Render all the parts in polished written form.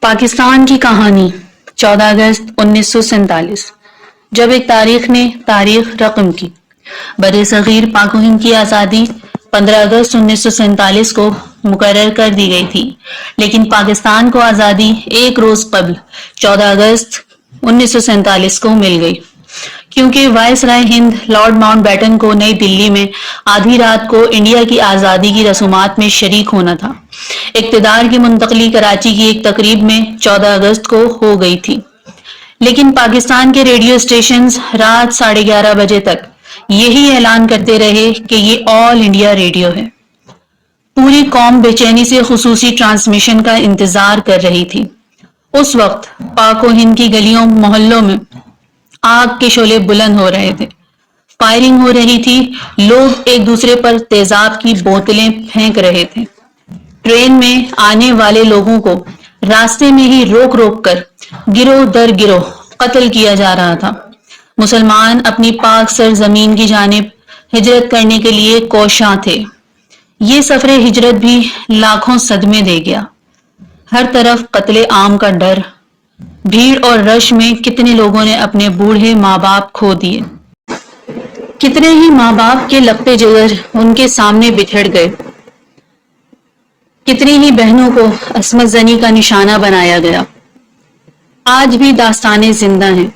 پاکستان کی کہانی 14 اگست 1947 جب ایک تاریخ نے تاریخ رقم کی۔ بر صغیر پاک و ہند کی آزادی 15 اگست 1947 کو مقرر کر دی گئی تھی، لیکن پاکستان کو آزادی ایک روز قبل 14 اگست 1947 کو مل گئی، کیونکہ وائس رائے ہند لارڈ ماؤنٹ بیٹن کو نئی دلی میں آدھی رات کو انڈیا کی آزادی کی رسومات میں شریک ہونا تھا۔ اقتدار کی منتقلی کراچی کی ایک تقریب میں 14 اگست کو ہو گئی تھی، لیکن پاکستان کے ریڈیو اسٹیشنز رات 11:30 بجے تک یہی اعلان کرتے رہے کہ یہ آل انڈیا ریڈیو ہے۔ پوری قوم بے چینی سے خصوصی ٹرانسمیشن کا انتظار کر رہی تھی۔ اس وقت پاک و ہند کی گلیوں محلوں میں آگ کے شعلے بلند ہو رہے تھے، فائرنگ ہو رہی تھی، لوگ ایک دوسرے پر تیزاب کی بوتلیں پھینک رہے تھے، ٹرین میں آنے والے لوگوں کو راستے میں ہی روک روک کر گروہ در گروہ قتل کیا جا رہا تھا۔ مسلمان اپنی پاک سرزمین کی جانب ہجرت کرنے کے لیے کوشاں تھے۔ یہ سفر ہجرت بھی لاکھوں صدمے دے گیا۔ ہر طرف قتل عام کا ڈر، بھیڑ اور رش میں کتنے لوگوں نے اپنے بوڑھے ماں باپ کھو دیے، کتنے ہی ماں باپ کے لپے جگر ان کے سامنے بچھڑ گئے، کتنی ہی بہنوں کو عصمت زنی کا نشانہ بنایا گیا۔ آج بھی داستانیں زندہ ہیں۔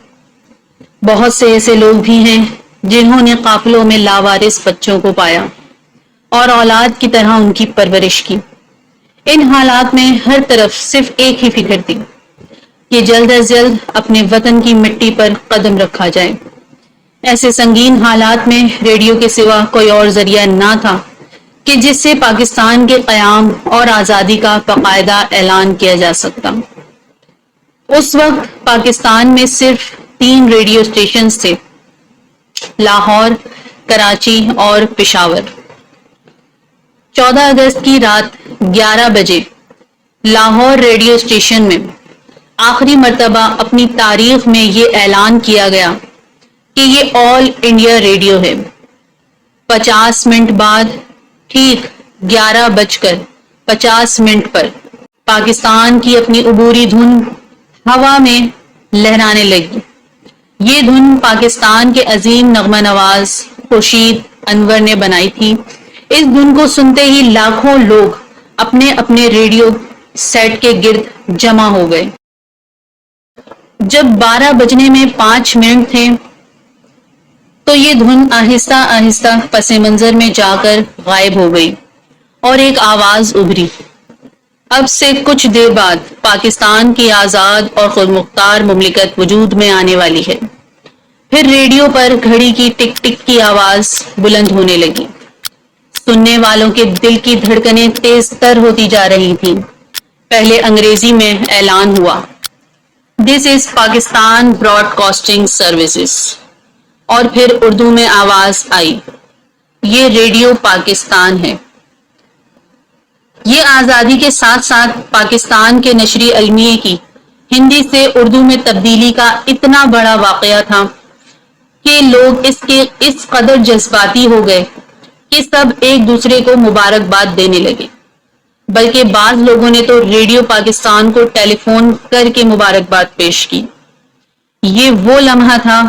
بہت سے ایسے لوگ بھی ہیں جنہوں نے قافلوں میں لاوارث بچوں کو پایا اور اولاد کی طرح ان کی پرورش کی۔ ان حالات میں ہر طرف صرف ایک ہی فکر تھی کہ جلد از جلد اپنے وطن کی مٹی پر قدم رکھا جائے۔ ایسے سنگین حالات میں ریڈیو کے سوا کوئی اور ذریعہ نہ تھا کہ جس سے پاکستان کے قیام اور آزادی کا باقاعدہ اعلان کیا جا سکتا۔ اس وقت پاکستان میں صرف 3 ریڈیو اسٹیشنز تھے: لاہور، کراچی اور پشاور۔ 14 اگست کی رات 11 بجے لاہور ریڈیو اسٹیشن میں آخری مرتبہ اپنی تاریخ میں یہ اعلان کیا گیا کہ یہ آل انڈیا ریڈیو ہے۔ 50 منٹ بعد ٹھیک 11:50 پر پاکستان کی اپنی عبوری دھن ہوا میں لہرانے لگی۔ یہ دھن پاکستان کے عظیم نغمہ نواز خورشید انور نے بنائی تھی۔ اس دھن کو سنتے ہی لاکھوں لوگ اپنے اپنے ریڈیو سیٹ کے گرد جمع ہو گئے۔ جب 12 بجنے میں 5 منٹ تھے تو یہ دھن آہستہ آہستہ پس منظر میں جا کر غائب ہو گئی اور ایک آواز ابھری: اب سے کچھ دیر بعد پاکستان کی آزاد اور خود مختار مملکت وجود میں آنے والی ہے۔ پھر ریڈیو پر گھڑی کی ٹک ٹک کی آواز بلند ہونے لگی۔ سننے والوں کے دل کی دھڑکنیں تیز تر ہوتی جا رہی تھیں۔ پہلے انگریزی میں اعلان ہوا: دس از پاکستان براڈ کاسٹنگ سروسز، اور پھر اردو میں آواز آئی: یہ ریڈیو پاکستان ہے۔ یہ آزادی کے ساتھ ساتھ پاکستان کے نشری المیے کی ہندی سے اردو میں تبدیلی کا اتنا بڑا واقعہ تھا کہ لوگ اس قدر جذباتی ہو گئے کہ سب ایک دوسرے کو مبارکباد دینے لگے، بلکہ بعض لوگوں نے تو ریڈیو پاکستان کو ٹیلی فون کر کے مبارکباد پیش کی۔ یہ وہ لمحہ تھا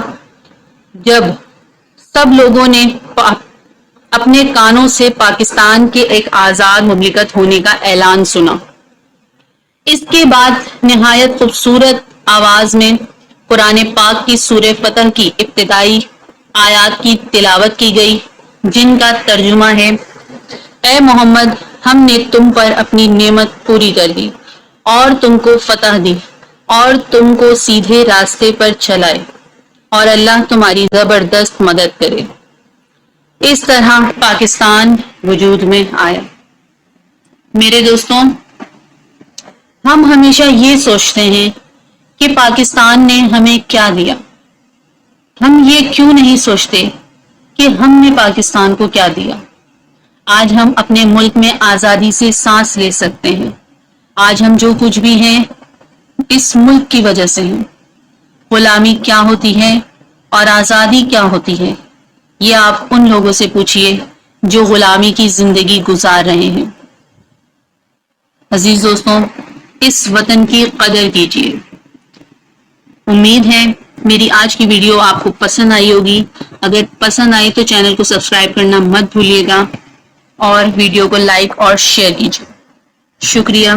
جب سب لوگوں نے اپنے کانوں سے پاکستان کے ایک آزاد مملکت ہونے کا اعلان سنا۔ اس کے بعد نہایت خوبصورت آواز میں قرآن پاک کی سورہ فتح کی ابتدائی آیات کی تلاوت کی گئی، جن کا ترجمہ ہے: اے محمد، ہم نے تم پر اپنی نعمت پوری کر دی اور تم کو فتح دی اور تم کو سیدھے راستے پر چلائے، اور اللہ تمہاری زبردست مدد کرے۔ اس طرح پاکستان وجود میں آیا۔ میرے دوستوں، ہم ہمیشہ یہ سوچتے ہیں کہ پاکستان نے ہمیں کیا دیا۔ ہم یہ کیوں نہیں سوچتے کہ ہم نے پاکستان کو کیا دیا؟ آج ہم اپنے ملک میں آزادی سے سانس لے سکتے ہیں۔ آج ہم جو کچھ بھی ہیں اس ملک کی وجہ سے ہیں۔ غلامی کیا ہوتی ہے اور آزادی کیا ہوتی ہے، یہ آپ ان لوگوں سے پوچھئے جو غلامی کی زندگی گزار رہے ہیں۔ عزیز دوستوں، اس وطن کی قدر کیجیے۔ امید ہے میری آج کی ویڈیو آپ کو پسند آئی ہوگی۔ اگر پسند آئی تو چینل کو سبسکرائب کرنا مت بھولیے گا اور ویڈیو کو لائک اور شیئر کیجیے۔ شکریہ۔